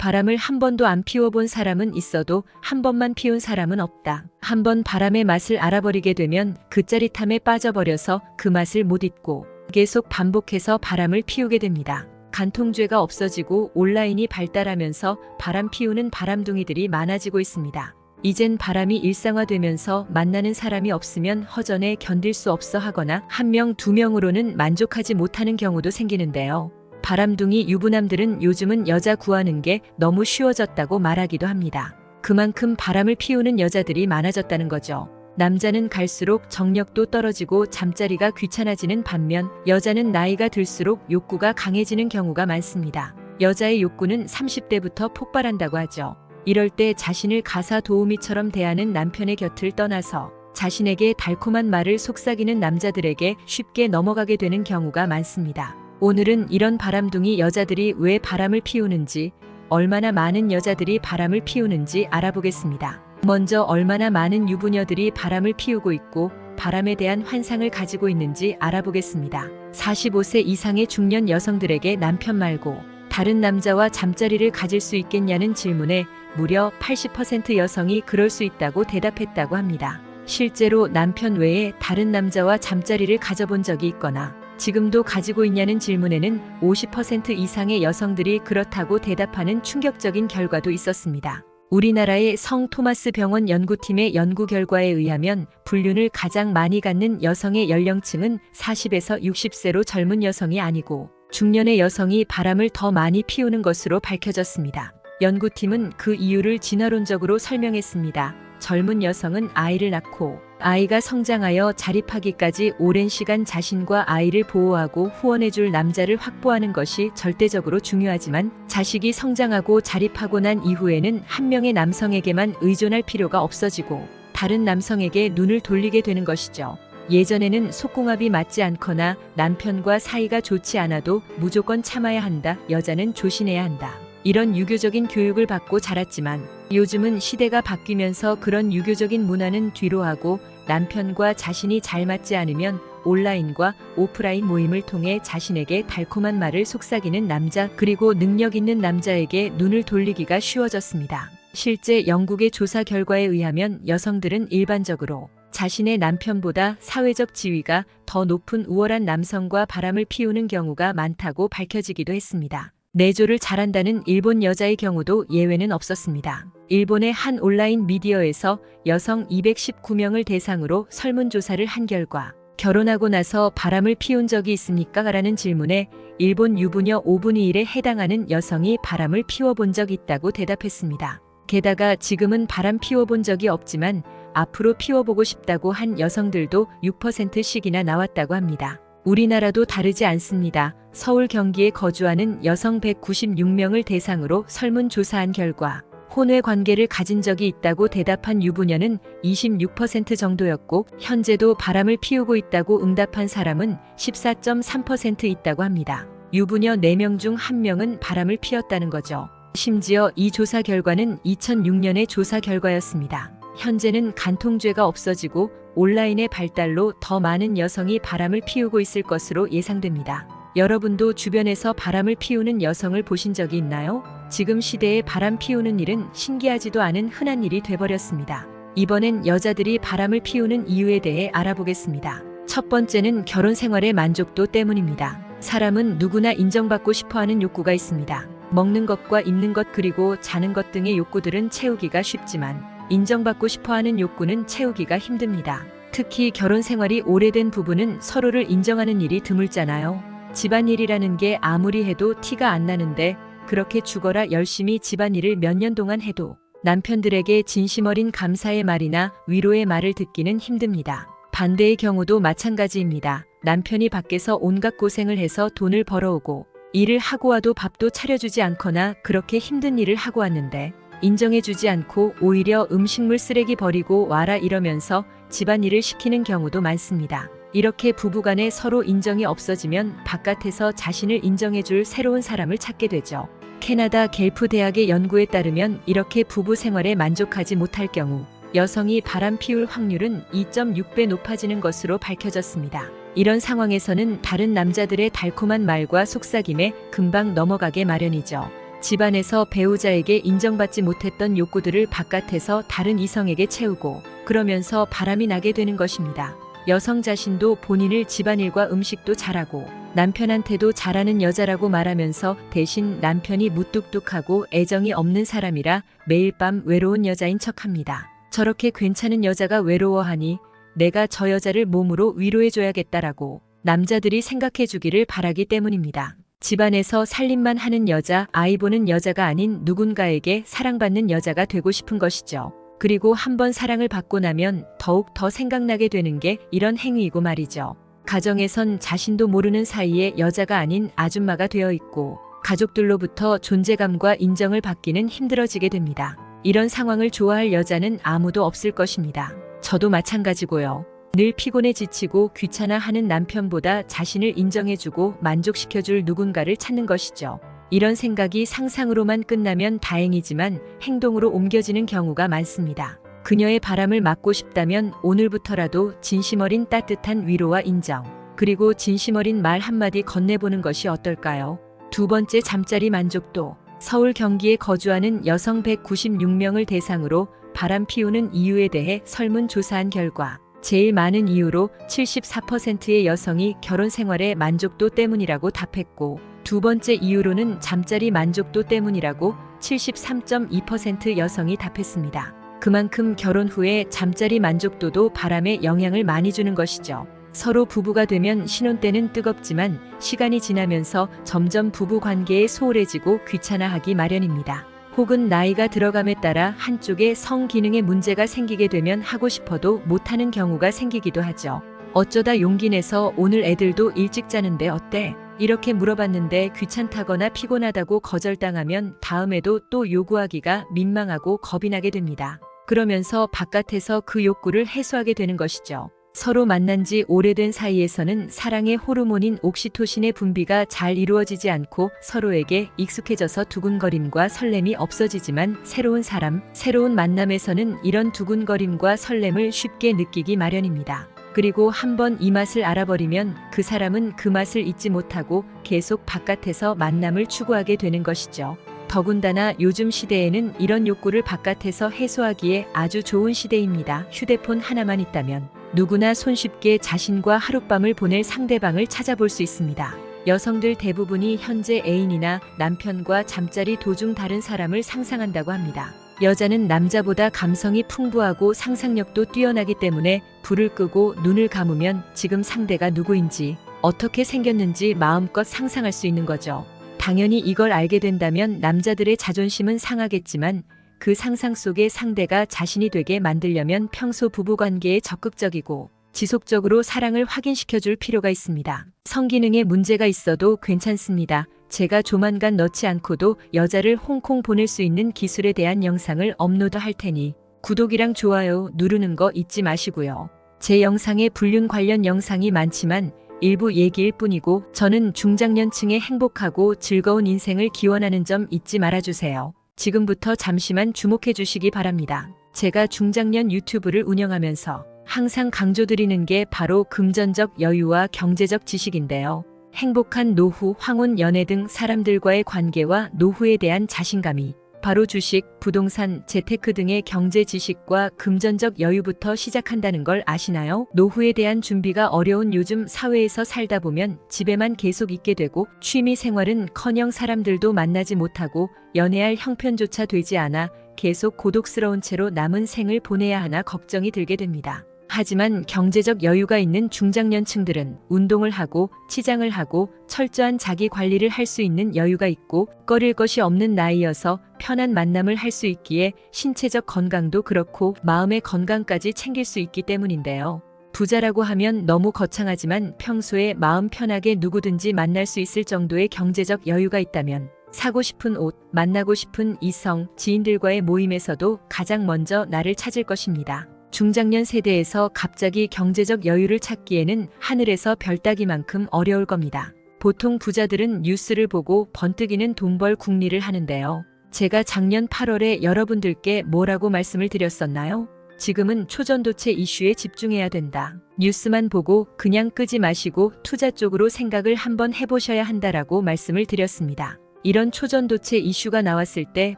바람을 한 번도 안 피워본 사람은 있어도 한 번만 피운 사람은 없다. 한 번 바람의 맛을 알아버리게 되면 그 짜릿함에 빠져버려서 그 맛을 못 잊고 계속 반복해서 바람을 피우게 됩니다. 간통죄가 없어지고 온라인이 발달하면서 바람 피우는 바람둥이들이 많아지고 있습니다. 이젠 바람이 일상화되면서 만나는 사람이 없으면 허전해 견딜 수 없어 하거나 한 명, 두 명으로는 만족하지 못하는 경우도 생기는데요. 바람둥이 유부남들은 요즘은 여자 구하는 게 너무 쉬워졌다고 말하기도 합니다. 그만큼 바람을 피우는 여자들이 많아졌다는 거죠. 남자는 갈수록 정력도 떨어지고 잠자리가 귀찮아지는 반면 여자는 나이가 들수록 욕구가 강해지는 경우가 많습니다. 여자의 욕구는 30대부터 폭발한다고 하죠. 이럴 때 자신을 가사 도우미처럼 대하는 남편의 곁을 떠나서 자신에게 달콤한 말을 속삭이는 남자들에게 쉽게 넘어가게 되는 경우가 많습니다. 오늘은 이런 바람둥이 여자들이 왜 바람을 피우는지, 얼마나 많은 여자들이 바람을 피우는지 알아보겠습니다. 먼저 얼마나 많은 유부녀들이 바람을 피우고 있고 바람에 대한 환상을 가지고 있는지 알아보겠습니다. 45세 이상의 중년 여성들에게 남편 말고 다른 남자와 잠자리를 가질 수 있겠냐는 질문에 무려 80% 여성이 그럴 수 있다고 대답했다고 합니다. 실제로 남편 외에 다른 남자와 잠자리를 가져본 적이 있거나 지금도 가지고 있냐는 질문에는 50% 이상의 여성들이 그렇다고 대답하는 충격적인 결과도 있었습니다. 우리나라의 성 토마스 병원 연구팀의 연구 결과에 의하면 불륜을 가장 많이 갖는 여성의 연령층은 40에서 60세로 젊은 여성이 아니고 중년의 여성이 바람을 더 많이 피우는 것으로 밝혀졌습니다. 연구팀은 그 이유를 진화론적으로 설명했습니다. 젊은 여성은 아이를 낳고 아이가 성장하여 자립하기까지 오랜 시간 자신과 아이를 보호하고 후원해줄 남자를 확보하는 것이 절대적으로 중요하지만 자식이 성장하고 자립하고 난 이후에는 한 명의 남성에게만 의존할 필요가 없어지고 다른 남성에게 눈을 돌리게 되는 것이죠. 예전에는 속궁합이 맞지 않거나 남편과 사이가 좋지 않아도 무조건 참아야 한다, 여자는 조신해야 한다. 이런 유교적인 교육을 받고 자랐지만 요즘은 시대가 바뀌면서 그런 유교적인 문화는 뒤로하고 남편과 자신이 잘 맞지 않으면 온라인과 오프라인 모임을 통해 자신에게 달콤한 말을 속삭이는 남자, 그리고 능력 있는 남자에게 눈을 돌리기가 쉬워졌습니다. 실제 영국의 조사 결과에 의하면 여성들은 일반적으로 자신의 남편보다 사회적 지위가 더 높은 우월한 남성과 바람을 피우는 경우가 많다고 밝혀지기도 했습니다. 내조를 잘한다는 일본 여자의 경우도 예외는 없었습니다. 일본의 한 온라인 미디어에서 여성 219명을 대상으로 설문조사를 한 결과 결혼하고 나서 바람을 피운 적이 있습니까? 라는 질문에 일본 유부녀 5분의 1에 해당하는 여성이 바람을 피워본 적 있다고 대답했습니다. 게다가 지금은 바람 피워본 적이 없지만 앞으로 피워보고 싶다고 한 여성들도 6%씩이나 나왔다고 합니다. 우리나라도 다르지 않습니다. 서울 경기에 거주하는 여성 196명을 대상으로 설문조사한 결과 혼외 관계를 가진 적이 있다고 대답한 유부녀는 26% 정도였고 현재도 바람을 피우고 있다고 응답한 사람은 14.3% 있다고 합니다. 유부녀 4명 중 1명은 바람을 피웠다는 거죠. 심지어 이 조사 결과는 2006년의 조사 결과였습니다. 현재는 간통죄가 없어지고 온라인의 발달로 더 많은 여성이 바람을 피우고 있을 것으로 예상됩니다. 여러분도 주변에서 바람을 피우는 여성을 보신 적이 있나요? 지금 시대에 바람 피우는 일은 신기하지도 않은 흔한 일이 돼버렸습니다. 이번엔 여자들이 바람을 피우는 이유에 대해 알아보겠습니다. 첫 번째는 결혼 생활의 만족도 때문입니다. 사람은 누구나 인정받고 싶어하는 욕구가 있습니다. 먹는 것과 입는 것 그리고 자는 것 등의 욕구들은 채우기가 쉽지만 인정받고 싶어하는 욕구는 채우기가 힘듭니다. 특히 결혼 생활이 오래된 부부는 서로를 인정하는 일이 드물잖아요. 집안일이라는 게 아무리 해도 티가 안 나는데 그렇게 죽어라 열심히 집안일을 몇 년 동안 해도 남편들에게 진심 어린 감사의 말이나 위로의 말을 듣기는 힘듭니다. 반대의 경우도 마찬가지입니다. 남편이 밖에서 온갖 고생을 해서 돈을 벌어오고 일을 하고 와도 밥도 차려주지 않거나 그렇게 힘든 일을 하고 왔는데 인정해주지 않고 오히려 음식물 쓰레기 버리고 와라 이러면서 집안일을 시키는 경우도 많습니다. 이렇게 부부간에 서로 인정이 없어지면 바깥에서 자신을 인정해줄 새로운 사람을 찾게 되죠. 캐나다 갤프 대학의 연구에 따르면 이렇게 부부 생활에 만족하지 못할 경우 여성이 바람 피울 확률은 2.6배 높아지는 것으로 밝혀졌습니다. 이런 상황에서는 다른 남자들의 달콤한 말과 속삭임에 금방 넘어가게 마련이죠. 집안에서 배우자에게 인정받지 못했던 욕구들을 바깥에서 다른 이성에게 채우고 그러면서 바람이 나게 되는 것입니다. 여성 자신도 본인을 집안일과 음식도 잘하고 남편한테도 잘하는 여자라고 말하면서 대신 남편이 무뚝뚝하고 애정이 없는 사람이라 매일 밤 외로운 여자인 척합니다. 저렇게 괜찮은 여자가 외로워하니 내가 저 여자를 몸으로 위로해줘야겠다라고 남자들이 생각해주기를 바라기 때문입니다. 집안에서 살림만 하는 여자, 아이 보는 여자가 아닌 누군가에게 사랑받는 여자가 되고 싶은 것이죠. 그리고 한번 사랑을 받고 나면 더욱 더 생각나게 되는 게 이런 행위이고 말이죠. 가정에선 자신도 모르는 사이에 여자가 아닌 아줌마가 되어 있고 가족들로부터 존재감과 인정을 받기는 힘들어지게 됩니다. 이런 상황을 좋아할 여자는 아무도 없을 것입니다. 저도 마찬가지고요. 늘 피곤해 지치고 귀찮아하는 남편보다 자신을 인정해주고 만족시켜줄 누군가를 찾는 것이죠. 이런 생각이 상상으로만 끝나면 다행이지만 행동으로 옮겨지는 경우가 많습니다. 그녀의 바람을 막고 싶다면 오늘부터라도 진심 어린 따뜻한 위로와 인정, 그리고 진심 어린 말 한마디 건네보는 것이 어떨까요? 두 번째, 잠자리 만족도. 서울 경기에 거주하는 여성 196명을 대상으로 바람 피우는 이유에 대해 설문조사한 결과 제일 많은 이유로 74%의 여성이 결혼 생활의 만족도 때문이라고 답했고, 두 번째 이유로는 잠자리 만족도 때문이라고 73.2% 여성이 답했습니다. 그만큼 결혼 후에 잠자리 만족도도 바람에 영향을 많이 주는 것이죠. 서로 부부가 되면 신혼 때는 뜨겁지만 시간이 지나면서 점점 부부 관계에 소홀해지고 귀찮아하기 마련입니다. 혹은 나이가 들어감에 따라 한쪽에 성 기능에 문제가 생기게 되면 하고 싶어도 못하는 경우가 생기기도 하죠. 어쩌다 용기 내서 오늘 애들도 일찍 자는데 어때? 이렇게 물어봤는데 귀찮다거나 피곤하다고 거절당하면 다음에도 또 요구하기가 민망하고 겁이 나게 됩니다. 그러면서 바깥에서 그 욕구를 해소하게 되는 것이죠. 서로 만난 지 오래된 사이에서는 사랑의 호르몬인 옥시토신의 분비가 잘 이루어지지 않고 서로에게 익숙해져서 두근거림과 설렘이 없어지지만 새로운 사람, 새로운 만남에서는 이런 두근거림과 설렘을 쉽게 느끼기 마련입니다. 그리고 한번 이 맛을 알아버리면 그 사람은 그 맛을 잊지 못하고 계속 바깥에서 만남을 추구하게 되는 것이죠. 더군다나 요즘 시대에는 이런 욕구를 바깥에서 해소하기에 아주 좋은 시대입니다. 휴대폰 하나만 있다면 누구나 손쉽게 자신과 하룻밤을 보낼 상대방을 찾아볼 수 있습니다. 여성들 대부분이 현재 애인이나 남편과 잠자리 도중 다른 사람을 상상한다고 합니다. 여자는 남자보다 감성이 풍부하고 상상력도 뛰어나기 때문에 불을 끄고 눈을 감으면 지금 상대가 누구인지, 어떻게 생겼는지 마음껏 상상할 수 있는 거죠. 당연히 이걸 알게 된다면 남자들의 자존심은 상하겠지만 그 상상 속의 상대가 자신이 되게 만들려면 평소 부부관계에 적극적이고 지속적으로 사랑을 확인시켜줄 필요가 있습니다. 성기능에 문제가 있어도 괜찮습니다. 제가 조만간 넣지 않고도 여자를 홍콩 보낼 수 있는 기술에 대한 영상을 업로드할 테니 구독이랑 좋아요 누르는 거 잊지 마시고요. 제 영상에 불륜 관련 영상이 많지만 일부 얘기일 뿐이고 저는 중장년층의 행복하고 즐거운 인생을 기원하는 점 잊지 말아주세요. 지금부터 잠시만 주목해 주시기 바랍니다. 제가 중장년 유튜브를 운영하면서 항상 강조드리는 게 바로 금전적 여유와 경제적 지식인데요. 행복한 노후, 황혼, 연애 등 사람들과의 관계와 노후에 대한 자신감이 바로 주식, 부동산, 재테크 등의 경제 지식과 금전적 여유부터 시작한다는 걸 아시나요? 노후에 대한 준비가 어려운 요즘 사회에서 살다 보면 집에만 계속 있게 되고 취미 생활은커녕 사람들도 만나지 못하고 연애할 형편조차 되지 않아 계속 고독스러운 채로 남은 생을 보내야 하나 걱정이 들게 됩니다. 하지만 경제적 여유가 있는 중장년층들은 운동을 하고 치장을 하고 철저한 자기 관리를 할 수 있는 여유가 있고 꺼릴 것이 없는 나이여서 편한 만남을 할 수 있기에 신체적 건강도 그렇고 마음의 건강까지 챙길 수 있기 때문인데요. 부자라고 하면 너무 거창하지만 평소에 마음 편하게 누구든지 만날 수 있을 정도의 경제적 여유가 있다면 사고 싶은 옷, 만나고 싶은 이성, 지인들과의 모임에서도 가장 먼저 나를 찾을 것입니다. 중장년 세대에서 갑자기 경제적 여유를 찾기에는 하늘에서 별 따기만큼 어려울 겁니다. 보통 부자들은 뉴스를 보고 번뜩이는 돈벌 궁리를 하는데요. 제가 작년 8월에 여러분들께 뭐라고 말씀을 드렸었나요? 지금은 초전도체 이슈에 집중해야 된다. 뉴스만 보고 그냥 끄지 마시고 투자 쪽으로 생각을 한번 해보셔야 한다라고 말씀을 드렸습니다. 이런 초전도체 이슈가 나왔을 때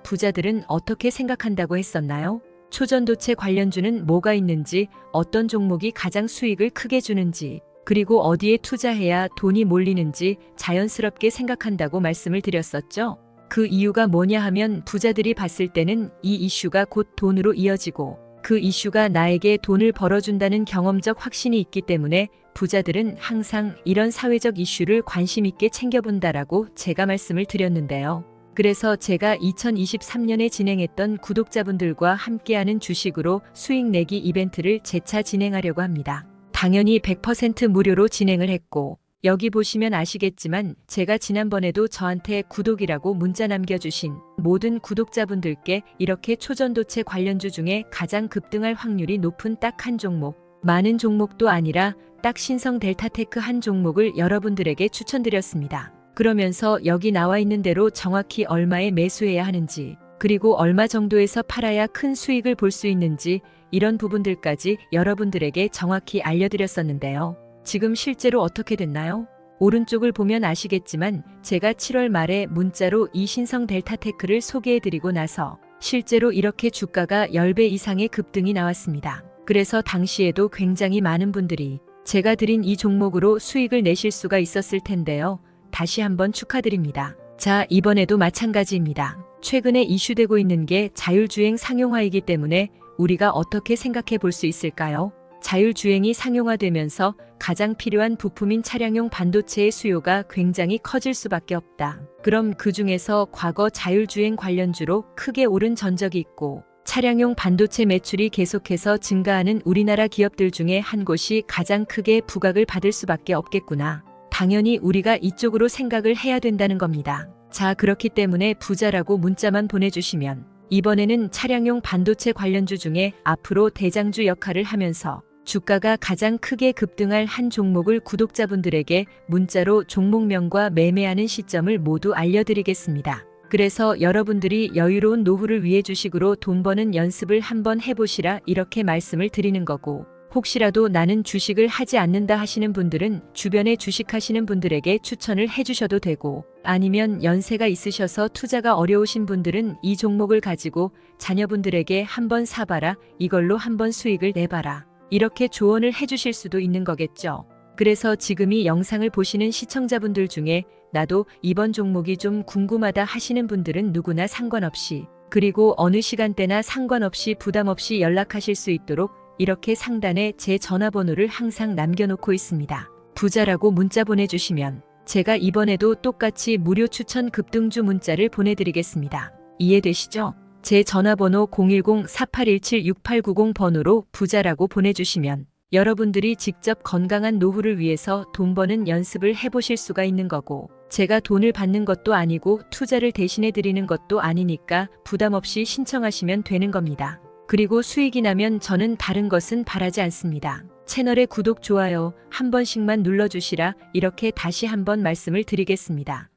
부자들은 어떻게 생각한다고 했었나요? 초전도체 관련주는 뭐가 있는지, 어떤 종목이 가장 수익을 크게 주는지, 그리고 어디에 투자해야 돈이 몰리는지 자연스럽게 생각한다고 말씀을 드렸었죠. 그 이유가 뭐냐 하면 부자들이 봤을 때는 이 이슈가 곧 돈으로 이어지고 그 이슈가 나에게 돈을 벌어준다는 경험적 확신이 있기 때문에 부자들은 항상 이런 사회적 이슈를 관심 있게 챙겨본다라고 제가 말씀을 드렸는데요. 그래서 제가 2023년에 진행했던 구독자분들과 함께하는 주식으로 수익 내기 이벤트를 재차 진행하려고 합니다. 당연히 100% 무료로 진행을 했고, 여기 보시면 아시겠지만 제가 지난번에도 저한테 구독이라고 문자 남겨주신 모든 구독자분들께 이렇게 초전도체 관련주 중에 가장 급등할 확률이 높은 딱 한 종목, 많은 종목도 아니라 딱 신성 델타테크 한 종목을 여러분들에게 추천드렸습니다. 그러면서 여기 나와 있는 대로 정확히 얼마에 매수해야 하는지, 그리고 얼마 정도에서 팔아야 큰 수익을 볼 수 있는지 이런 부분들까지 여러분들에게 정확히 알려드렸었는데요. 지금 실제로 어떻게 됐나요? 오른쪽을 보면 아시겠지만 제가 7월 말에 문자로 이 신성 델타테크를 소개해드리고 나서 실제로 이렇게 주가가 10배 이상의 급등이 나왔습니다. 그래서 당시에도 굉장히 많은 분들이 제가 드린 이 종목으로 수익을 내실 수가 있었을 텐데요. 다시 한번 축하드립니다. 자, 이번에도 마찬가지입니다. 최근에 이슈되고 있는 게 자율주행 상용화이기 때문에 우리가 어떻게 생각해 볼 수 있을까요? 자율주행이 상용화되면서 가장 필요한 부품인 차량용 반도체의 수요가 굉장히 커질 수밖에 없다. 그럼 그 중에서 과거 자율주행 관련주로 크게 오른 전적이 있고 차량용 반도체 매출이 계속해서 증가하는 우리나라 기업들 중에 한 곳이 가장 크게 부각을 받을 수밖에 없겠구나. 당연히 우리가 이쪽으로 생각을 해야 된다는 겁니다. 자, 그렇기 때문에 부자라고 문자만 보내주시면 이번에는 차량용 반도체 관련주 중에 앞으로 대장주 역할을 하면서 주가가 가장 크게 급등할 한 종목을 구독자분들에게 문자로 종목명과 매매하는 시점을 모두 알려드리겠습니다. 그래서 여러분들이 여유로운 노후를 위해 주식으로 돈 버는 연습을 한번 해보시라 이렇게 말씀을 드리는 거고, 혹시라도 나는 주식을 하지 않는다 하시는 분들은 주변에 주식하시는 분들에게 추천을 해주셔도 되고, 아니면 연세가 있으셔서 투자가 어려우신 분들은 이 종목을 가지고 자녀분들에게 한번 사봐라, 이걸로 한번 수익을 내봐라, 이렇게 조언을 해주실 수도 있는 거겠죠. 그래서 지금 이 영상을 보시는 시청자분들 중에 나도 이번 종목이 좀 궁금하다 하시는 분들은 누구나 상관없이, 그리고 어느 시간대나 상관없이 부담 없이 연락하실 수 있도록 이렇게 상단에 제 전화번호를 항상 남겨놓고 있습니다. 부자라고 문자 보내주시면 제가 이번에도 똑같이 무료 추천 급등주 문자를 보내드리겠습니다. 이해되시죠? 제 전화번호 010-4817-6890번호로 부자라고 보내주시면 여러분들이 직접 건강한 노후를 위해서 돈 버는 연습을 해보실 수가 있는 거고, 제가 돈을 받는 것도 아니고 투자를 대신해 드리는 것도 아니니까 부담 없이 신청하시면 되는 겁니다. 그리고 수익이 나면 저는 다른 것은 바라지 않습니다. 채널의 구독, 좋아요 한 번씩만 눌러주시라 이렇게 다시 한번 말씀을 드리겠습니다.